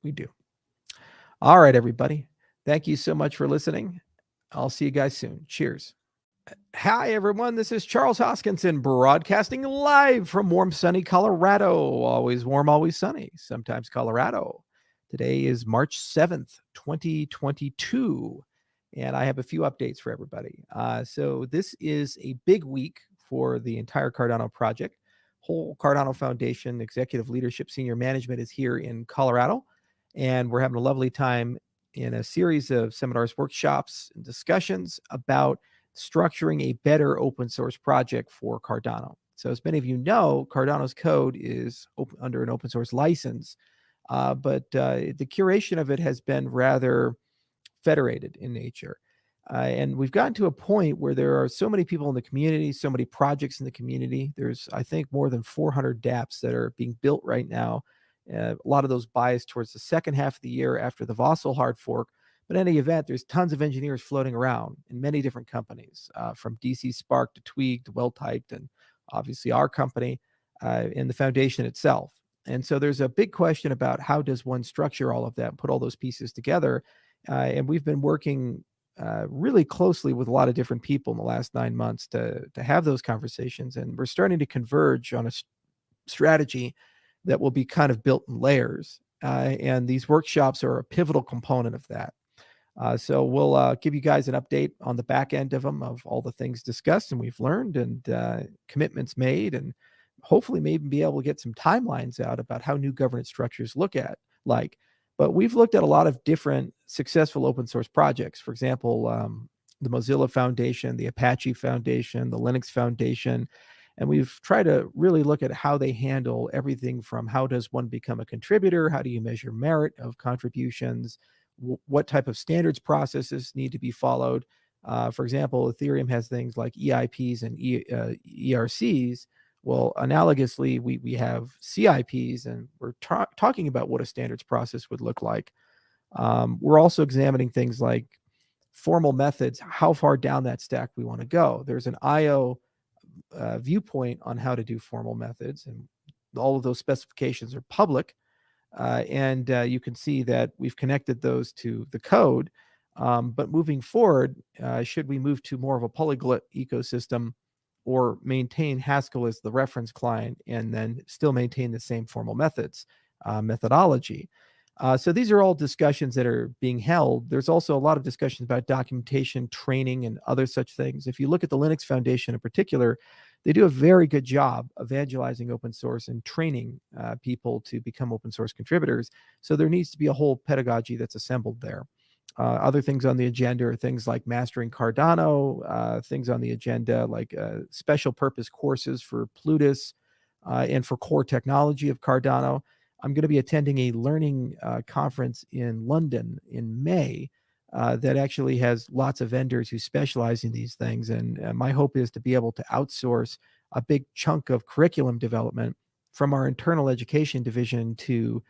We do. All right, everybody. Thank you so much for listening. I'll see you guys soon. Cheers. Hi, everyone. This is Charles Hoskinson broadcasting live from warm, sunny Colorado. Always warm, always sunny. Sometimes Colorado. Today is March 7th, 2022. And I have a few updates for everybody. So this is a big week for the entire Cardano project. Whole Cardano Foundation executive leadership senior management is here in Colorado. And we're having a lovely time in a series of seminars, workshops, and discussions about structuring a better open source project for Cardano. So as many of you know, Cardano's code is under an open source license, but the curation of it has been rather federated in nature. And we've gotten to a point where there are so many people in the community, so many projects in the community. There's, I think, more than 400 dApps that are being built right now. A lot of those biased towards the second half of the year after the Vossel hard fork. But in any event, there's tons of engineers floating around in many different companies, from DC Spark to Twig to Well-Typed, and obviously our company and the foundation itself. And so there's a big question about how does one structure all of that and put all those pieces together. And we've been working really closely with a lot of different people in the last 9 months to have those conversations. And we're starting to converge on a strategy that will be kind of built in layers. And these workshops are a pivotal component of that. So we'll give you guys an update on the back end of them, of all the things discussed and we've learned and commitments made, and hopefully maybe be able to get some timelines out about how new governance structures look at like. But we've looked at a lot of different successful open source projects. For example, the Mozilla Foundation, the Apache Foundation, the Linux Foundation. And we've tried to really look at how they handle everything from how does one become a contributor? How do you measure merit of contributions? What type of standards processes need to be followed? For example, Ethereum has things like EIPs and ERCs. Well, analogously, we have CIPs, and we're talking about what a standards process would look like. We're also examining things like formal methods, how far down that stack we want to go. There's an IO viewpoint on how to do formal methods, and all of those specifications are public. And you can see that we've connected those to the code. But moving forward, should we move to more of a polyglot ecosystem or maintain Haskell as the reference client and then still maintain the same formal methodology? So these are all discussions that are being held. There's also a lot of discussions about documentation, training, and other such things. If you look at the Linux Foundation in particular, they do a very good job evangelizing open source and training people to become open source contributors. So there needs to be a whole pedagogy that's assembled there. Other things on the agenda are things like mastering Cardano, things on the agenda like special purpose courses for Plutus and for core technology of Cardano. I'm going to be attending a learning conference in London in May that actually has lots of vendors who specialize in these things. And my hope is to be able to outsource a big chunk of curriculum development from our internal education division to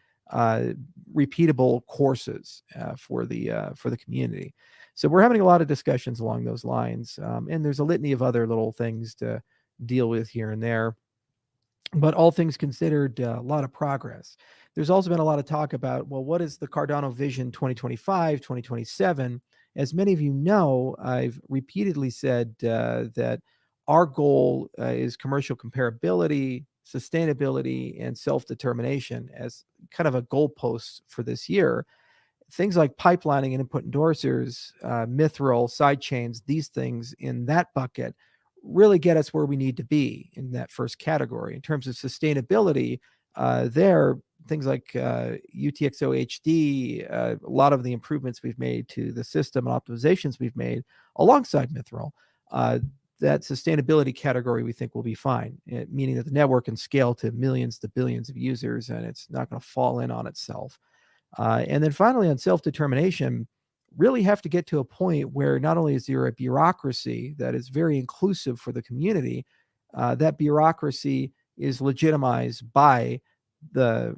repeatable courses for the community. So we're having a lot of discussions along those lines. And there's a litany of other little things to deal with here and there. But all things considered, a lot of progress. There's also been a lot of talk about, well, what is the Cardano Vision 2025, 2027? As many of you know, I've repeatedly said that our goal is commercial comparability, sustainability, and self-determination as kind of a goalpost for this year. Things like pipelining and input endorsers, Mithril, sidechains, these things in that bucket really get us where we need to be in that first category. In terms of sustainability, there, things like UTXO HD, a lot of the improvements we've made to the system and optimizations we've made alongside Mithril, that sustainability category we think will be fine, meaning that the network can scale to millions to billions of users and it's not going to fall in on itself. And then finally, on self-determination, really have to get to a point where not only is there a bureaucracy that is very inclusive for the community, that bureaucracy is legitimized by the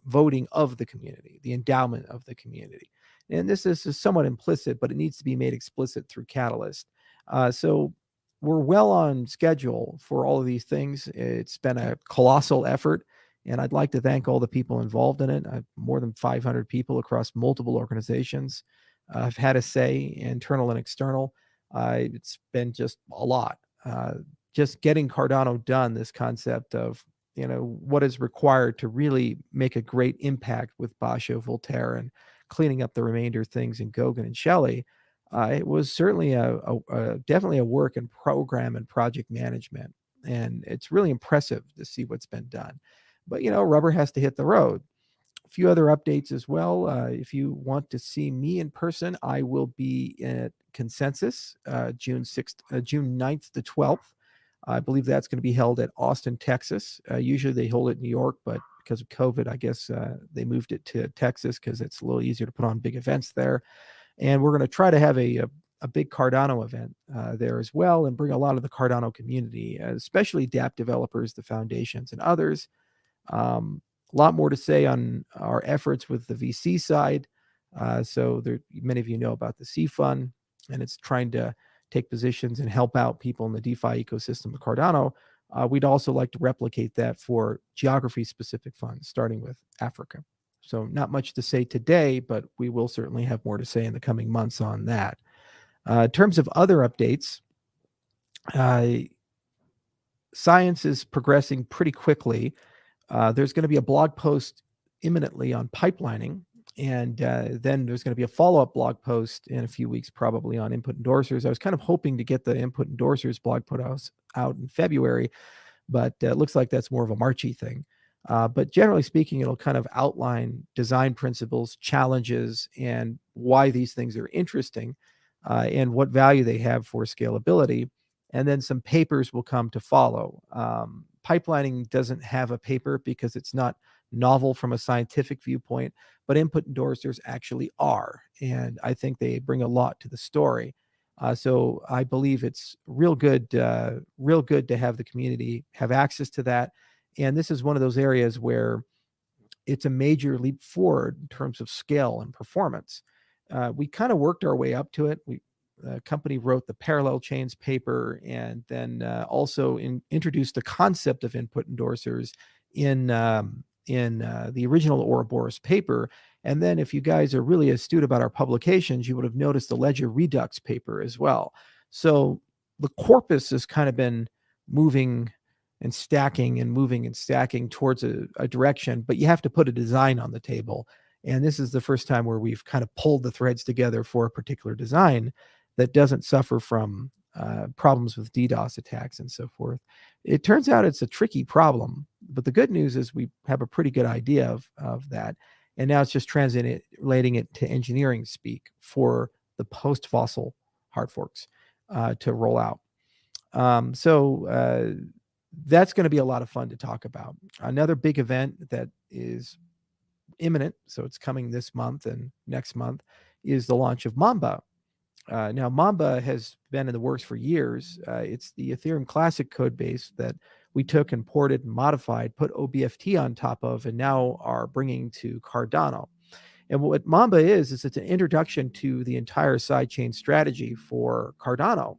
voting of the community, the endowment of the community. And this is somewhat implicit, but it needs to be made explicit through Catalyst. So we're well on schedule for all of these things. It's been a colossal effort. And I'd like to thank all the people involved in it. More than 500 people across multiple organizations have had a say, internal and external. It's been just a lot. Just getting Cardano done, this concept of what is required to really make a great impact with Basho, Voltaire, and cleaning up the remainder things in Gauguin and Shelley. It was certainly definitely a work in program and project management, and it's really impressive to see what's been done. But rubber has to hit the road. A few other updates as well. If you want to see me in person, I will be at Consensus June 6th, June 9th to 12th. I believe that's going to be held at Austin, Texas. Usually they hold it in New York, but because of COVID, I guess they moved it to Texas because it's a little easier to put on big events there. And we're going to try to have a big Cardano event there as well, and bring a lot of the Cardano community, especially dApp developers, the foundations, and others. A lot more to say on our efforts with the VC side. So many of you know about the C Fund, and it's trying to take positions and help out people in the DeFi ecosystem of Cardano. We'd also like to replicate that for geography-specific funds, starting with Africa. So not much to say today, but we will certainly have more to say in the coming months on that. In terms of other updates, science is progressing pretty quickly. There's going to be a blog post imminently on pipelining, and then there's going to be a follow-up blog post in a few weeks, probably on input endorsers. I was kind of hoping to get the input endorsers blog put out in February, but it looks like that's more of a Marchy thing. But generally speaking, it'll kind of outline design principles, challenges, and why these things are interesting, and what value they have for scalability. And then some papers will come to follow. Pipelining doesn't have a paper because it's not novel from a scientific viewpoint, but input endorsers actually are. And I think they bring a lot to the story. So I believe it's real good to have the community have access to that. And this is one of those areas where it's a major leap forward in terms of scale and performance. We kind of worked our way up to it. The company wrote the parallel chains paper, and then also introduced the concept of input endorsers in the original Ouroboros paper. And then if you guys are really astute about our publications, you would have noticed the Ledger Redux paper as well. So the corpus has kind of been moving and stacking and moving and stacking towards a direction, but you have to put a design on the table. And this is the first time where we've kind of pulled the threads together for a particular design that doesn't suffer from problems with DDoS attacks and so forth. It turns out it's a tricky problem, but the good news is we have a pretty good idea of that. And now it's just translating it to engineering speak for the post-fossil hard forks to roll out. So that's going to be a lot of fun to talk about. Another big event that is imminent, so it's coming this month and next month, is the launch of Mamba. Now, Mamba has been in the works for years. It's the Ethereum Classic code base that we took and ported and modified, put OBFT on top of, and now are bringing to Cardano. And what Mamba is it's an introduction to the entire sidechain strategy for Cardano.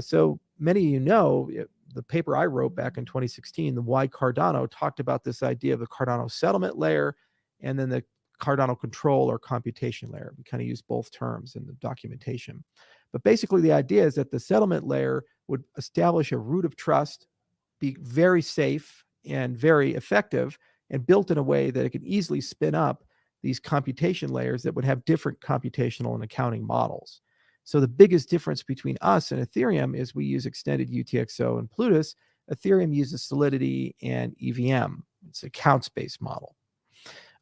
So many of you know, the paper I wrote back in 2016, the Why Cardano, talked about this idea of the Cardano settlement layer and then the Cardano control or computation layer. We kind of use both terms in the documentation. But basically the idea is that the settlement layer would establish a root of trust, be very safe and very effective, and built in a way that it could easily spin up these computation layers that would have different computational and accounting models. So the biggest difference between us and Ethereum is we use extended UTXO and Plutus. Ethereum uses Solidity and EVM. It's a accounts-based model.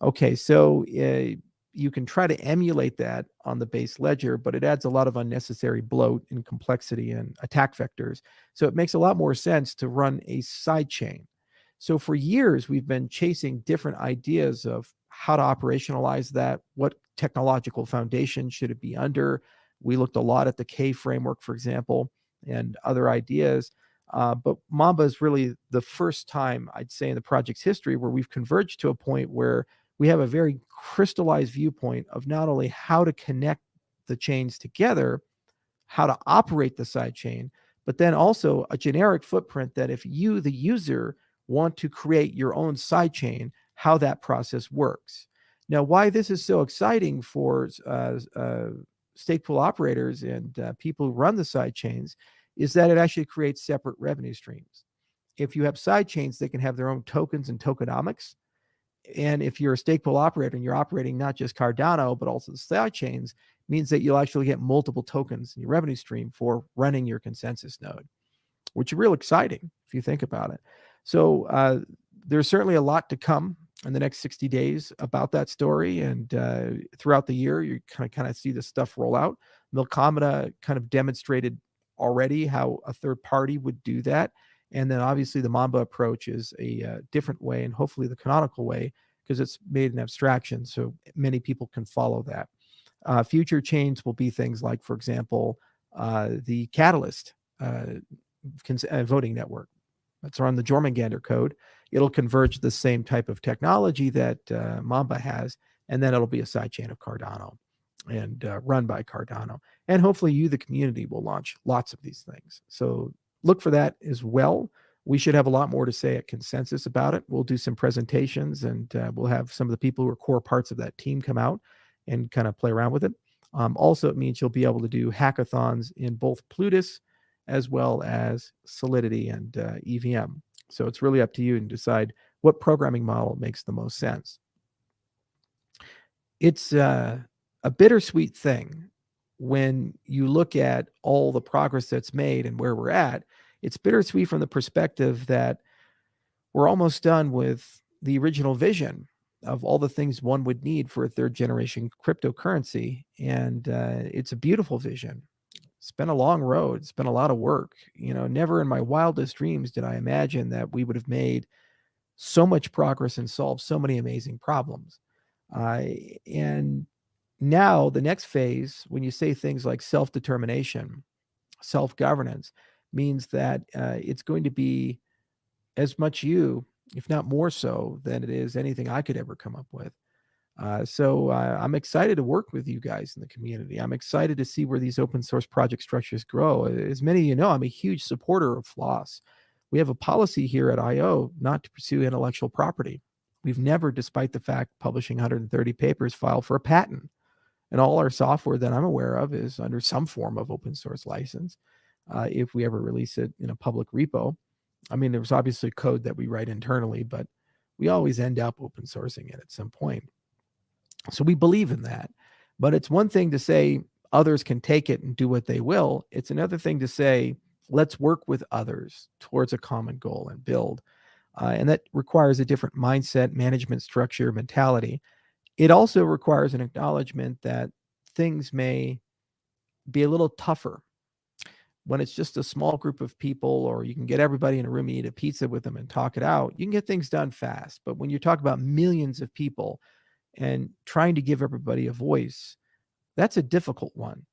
Okay, so you can try to emulate that on the base ledger, but it adds a lot of unnecessary bloat and complexity and attack vectors. So it makes a lot more sense to run a sidechain. So for years, we've been chasing different ideas of how to operationalize that, what technological foundation should it be under. We looked a lot at the K framework, for example, and other ideas. But Mamba is really the first time, I'd say, in the project's history where we've converged to a point where we have a very crystallized viewpoint of not only how to connect the chains together, how to operate the sidechain, but then also a generic footprint that if you, the user, want to create your own sidechain, how that process works. Now, why this is so exciting for stake pool operators and people who run the sidechains is that it actually creates separate revenue streams. If you have sidechains, they can have their own tokens and tokenomics. And if you're a stake pool operator and you're operating not just Cardano, but also the sidechains, means that you'll actually get multiple tokens in your revenue stream for running your consensus node, which is real exciting if you think about it. So there's certainly a lot to come in the next 60 days about that story. And throughout the year, you kind of see this stuff roll out. Milkomeda kind of demonstrated already how a third party would do that. And then obviously the Mamba approach is a different way, and hopefully the canonical way, because it's made an abstraction so many people can follow that. Future chains will be things like, for example, the Catalyst voting network. That's run the Jormungandr code. It'll converge the same type of technology that Mamba has, and then it'll be a sidechain of Cardano and run by Cardano. And hopefully you, the community, will launch lots of these things. So look for that as well. We should have a lot more to say at Consensus about it. We'll do some presentations, and we'll have some of the people who are core parts of that team come out and kind of play around with it. Also, it means you'll be able to do hackathons in both Plutus as well as Solidity and EVM. So it's really up to you to decide what programming model makes the most sense. It's a bittersweet thing when you look at all the progress that's made and where we're at. It's bittersweet from the perspective that we're almost done with the original vision of all the things one would need for a third generation cryptocurrency. And it's a beautiful vision. It's been a long road. It's been a lot of work. Never in my wildest dreams did I imagine that we would have made so much progress and solved so many amazing problems. And now the next phase, when you say things like self-determination, self-governance, means that it's going to be as much you, if not more so, than it is anything I could ever come up with. So I'm excited to work with you guys in the community. I'm excited to see where these open source project structures grow. As many of you know, I'm a huge supporter of floss. We have a policy here at IO not to pursue intellectual property. We've never, despite the fact publishing 130 papers, filed for a patent. And all our software that I'm aware of is under some form of open source license. If we ever release it in a public repo, I mean, there's obviously code that we write internally, but we always end up open sourcing it at some point. So we believe in that. But it's one thing to say others can take it and do what they will. It's another thing to say, let's work with others towards a common goal and build. And that requires a different mindset, management structure, mentality. It also requires an acknowledgement that things may be a little tougher when it's just a small group of people, or you can get everybody in a room and eat a pizza with them and talk it out. You can get things done fast. But when you talk about millions of people and trying to give everybody a voice, that's a difficult one.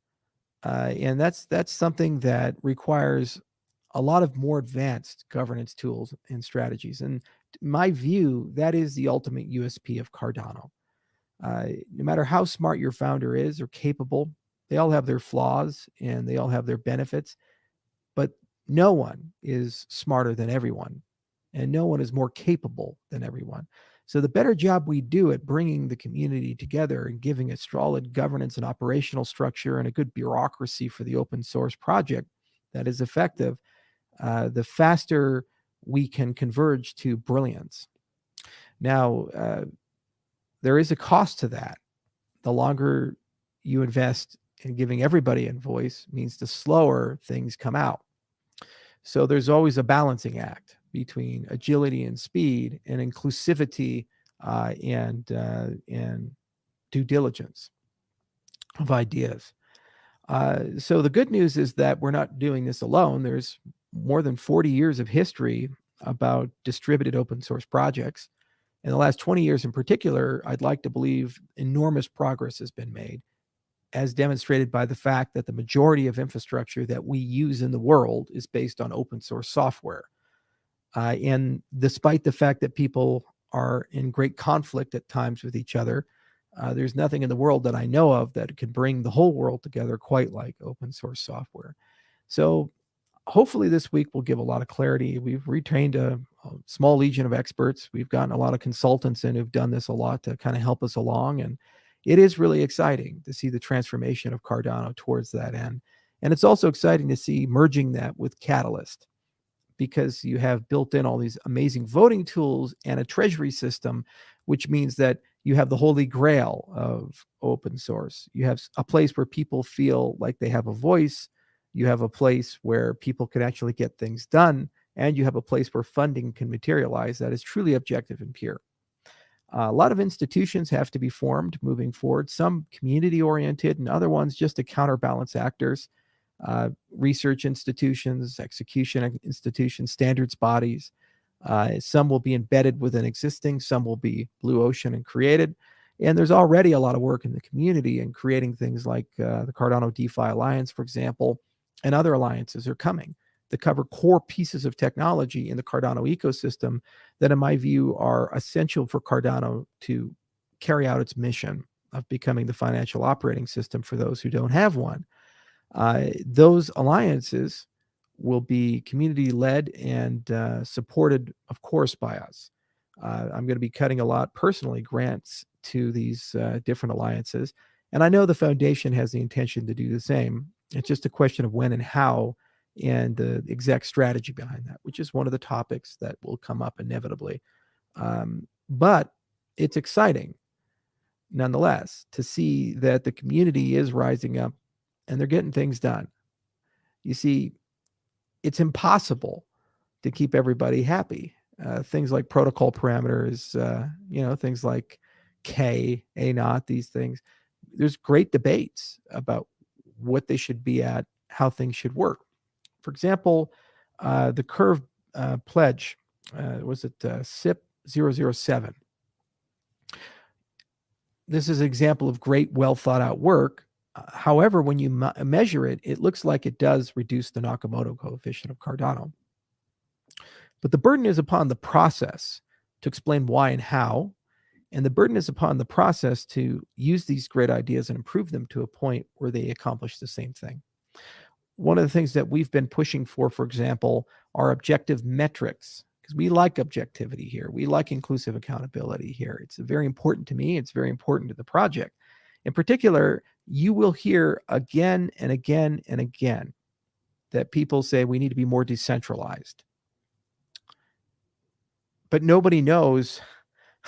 And that's something that requires a lot of more advanced governance tools and strategies. And in my view, that is the ultimate USP of Cardano. No matter how smart your founder is or capable, they all have their flaws and they all have their benefits, but no one is smarter than everyone, and no one is more capable than everyone. So the better job we do at bringing the community together and giving a solid governance and operational structure and a good bureaucracy for the open source project that is effective, the faster we can converge to brilliance. Now, there is a cost to that. The longer you invest in giving everybody a voice means the slower things come out. So there's always a balancing act between agility and speed and inclusivity and due diligence of ideas. So the good news is that we're not doing this alone. There's more than 40 years of history about distributed open source projects. In the last 20 years in particular, I'd like to believe enormous progress has been made, as demonstrated by the fact that the majority of infrastructure that we use in the world is based on open source software. And despite the fact that people are in great conflict at times with each other, there's nothing in the world that I know of that can bring the whole world together quite like open source software. So hopefully this week will give a lot of clarity. We've retained a small legion of experts. We've gotten a lot of consultants in who've done this a lot to kind of help us along. And it is really exciting to see the transformation of Cardano towards that end. And it's also exciting to see merging that with Catalyst, because you have built in all these amazing voting tools and a treasury system, which means that you have the holy grail of open source. You have a place where people feel like they have a voice. You have a place where people can actually get things done. And you have a place where funding can materialize that is truly objective and pure. A lot of institutions have to be formed moving forward, some community oriented and other ones just to counterbalance actors. Research institutions, execution institutions, standards bodies. Some will be embedded within existing, some will be blue ocean and created. And there's already a lot of work in the community in creating things like the Cardano DeFi Alliance, for example, and other alliances are coming that cover core pieces of technology in the Cardano ecosystem that, in my view, are essential for Cardano to carry out its mission of becoming the financial operating system for those who don't have one. Those alliances will be community led and supported, of course, by us. I'm going to be cutting a lot personally grants to these different alliances. And I know the foundation has the intention to do the same. It's just a question of when and how and the exact strategy behind that, which is one of the topics that will come up inevitably. But it's exciting, nonetheless, to see that the community is rising up and they're getting things done. You see, it's impossible to keep everybody happy. Things like protocol parameters, things like K, A naught, these things. There's great debates about what they should be at, how things should work. For example, the Curve pledge, was it SIP 007? This is an example of great, well thought out work. However, when you measure it, it looks like it does reduce the Nakamoto coefficient of Cardano. But the burden is upon the process to explain why and how. And the burden is upon the process to use these great ideas and improve them to a point where they accomplish the same thing. One of the things that we've been pushing for example, are objective metrics, because we like objectivity here. We like inclusive accountability here. It's very important to me. It's very important to the project. In particular, you will hear again and again and again that people say we need to be more decentralized. But nobody knows